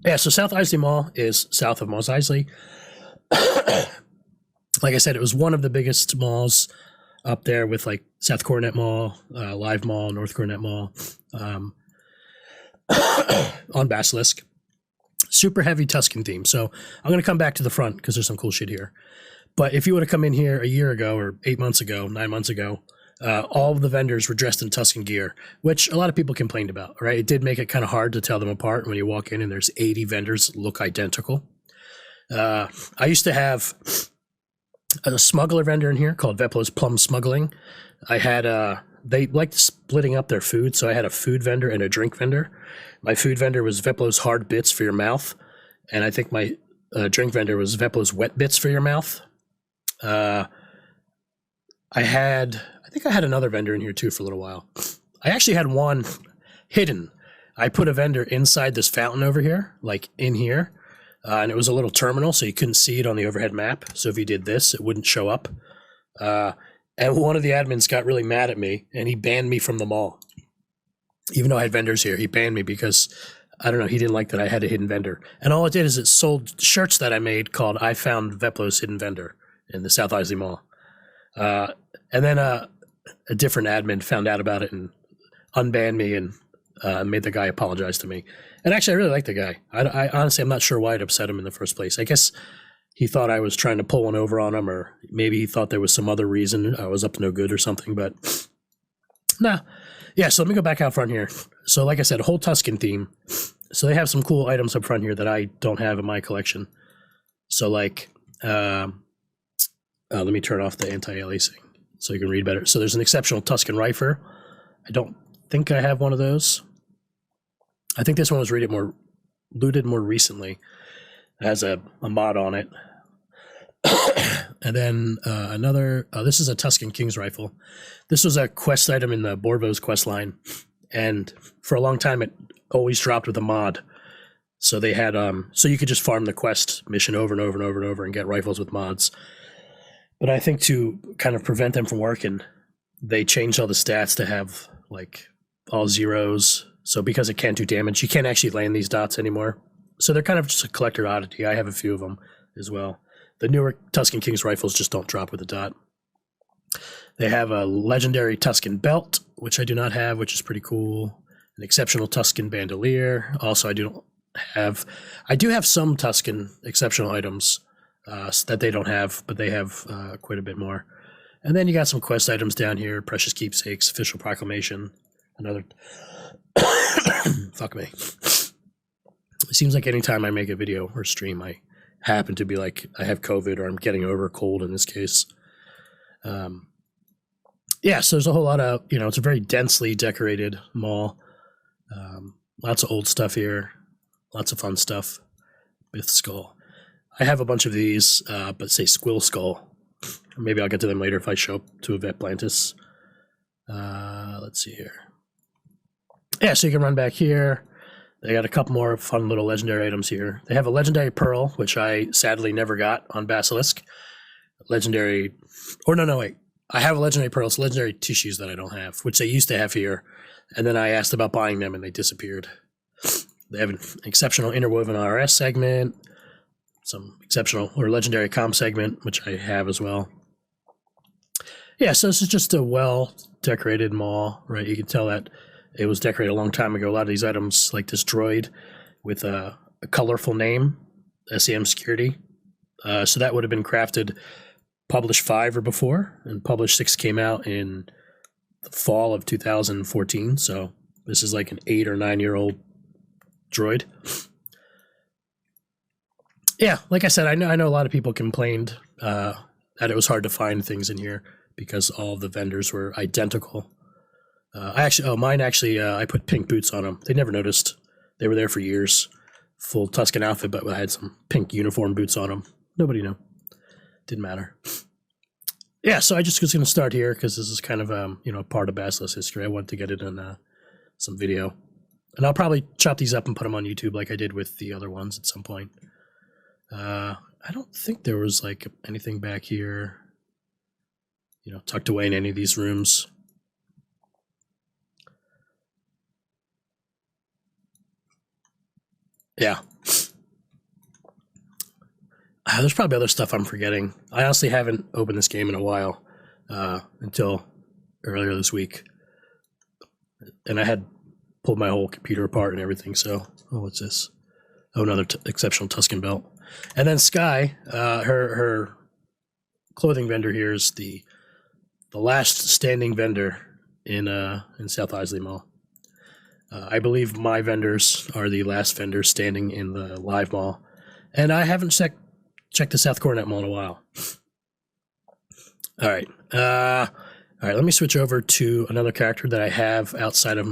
Yeah, so South Eisley Mall is south of Mos Eisley. Like I said, it was one of the biggest malls up there with like South Coronet Mall, Live Mall, North Coronet Mall, on Basilisk. Super heavy Tuscan theme. So I'm going to come back to the front because there's some cool shit here. But if you would have come in here a year ago or 8 months ago, 9 months ago, all of the vendors were dressed in Tuscan gear, which a lot of people complained about, right? It did make it kind of hard to tell them apart when you walk in and there's 80 vendors look identical. I used to have a smuggler vendor in here called Veplo's Plum Smuggling. I had they liked splitting up their food, so I had a food vendor and a drink vendor. My food vendor was Veplo's Hard Bits for your mouth, and I think my drink vendor was Veplo's Wet Bits for your mouth. I think I had another vendor in here too for a little while. I actually had one hidden. I put a vendor inside this fountain over here, like in here, and it was a little terminal, so you couldn't see it on the overhead map. So if you did this, it wouldn't show up. And one of the admins got really mad at me, and he banned me from the mall. Even though I had vendors here, he banned me because, I don't know, he didn't like that I had a hidden vendor. And all it did is it sold shirts that I made called I Found Veplo's Hidden Vendor in the South Eisley Mall. And then a different admin found out about it and unbanned me and made the guy apologize to me. And actually, I really like the guy. I honestly, I'm not sure why it upset him in the first place. I guess he thought I was trying to pull one over on him, or maybe he thought there was some other reason I was up to no good or something, but nah. Yeah, so let me go back out front here. So like I said, a whole Tuscan theme. So they have some cool items up front here that I don't have in my collection. So like, let me turn off the anti-aliasing so you can read better. So there's an exceptional Tuscan Rifle. I don't think I have one of those. I think this one was looted more recently. It has a mod on it. And then another, this is a Tuscan King's Rifle. This was a quest item in the Borvo's quest line. And for a long time, it always dropped with a mod. So they had, so you could just farm the quest mission over and over and over and over and get rifles with mods. But I think to kind of prevent them from working, they changed all the stats to have like all zeros. So because it can't do damage, you can't actually land these dots anymore. So they're kind of just a collector oddity. I have a few of them as well. The newer Tuscan King's Rifles just don't drop with a dot. They have a legendary Tuscan belt, which I do not have, which is pretty cool. An exceptional Tuscan bandolier. Also, I do have some Tuscan exceptional items that they don't have, but they have quite a bit more. And then you got some quest items down here: Precious Keepsakes, Official Proclamation, another. Fuck me. It seems like anytime I make a video or stream, I happen to be like, I have COVID or I'm getting over a cold in this case. Yeah, so there's a whole lot of, it's a very densely decorated mall. Lots of old stuff here. Lots of fun stuff. Myth Skull. I have a bunch of these, but say Squill Skull. Maybe I'll get to them later if I show up to a Vet Plantis. Let's see here. Yeah, so you can run back here. They got a couple more fun little legendary items here. They have a legendary pearl, which I sadly never got on Basilisk. Legendary, or no, wait. I have a legendary pearl. It's legendary tissues that I don't have, which they used to have here. And then I asked about buying them and they disappeared. They have an exceptional interwoven RS segment, some exceptional or legendary comm segment, which I have as well. Yeah, so this is just a well-decorated mall, right? You can tell that it was decorated a long time ago. A lot of these items, like this droid with a colorful name, SEM Security. So that would have been crafted Publish 5 or before, and Publish 6 came out in the fall of 2014. So this is like an 8 or 9 year old droid. Yeah, like I said, I know a lot of people complained that it was hard to find things in here because all of the vendors were identical. Mine actually, I put pink boots on them. They never noticed. They were there for years. Full Tuscan outfit, but I had some pink uniform boots on them. Nobody knew. Didn't matter. Yeah, so I just was going to start here because this is kind of, part of Basilisk history. I wanted to get it in some video. And I'll probably chop these up and put them on YouTube like I did with the other ones at some point. I don't think there was like anything back here, tucked away in any of these rooms. Yeah. There's probably other stuff I'm forgetting. I honestly haven't opened this game in a while, until earlier this week. And I had pulled my whole computer apart and everything. So, what's this? Oh, another exceptional Tuscan belt. And then Sky, her clothing vendor here is the last standing vendor in South Eisley Mall. I believe my vendors are the last vendors standing in the live mall, and I haven't checked the South Coronet Mall in a while. All right. Let me switch over to another character that I have outside of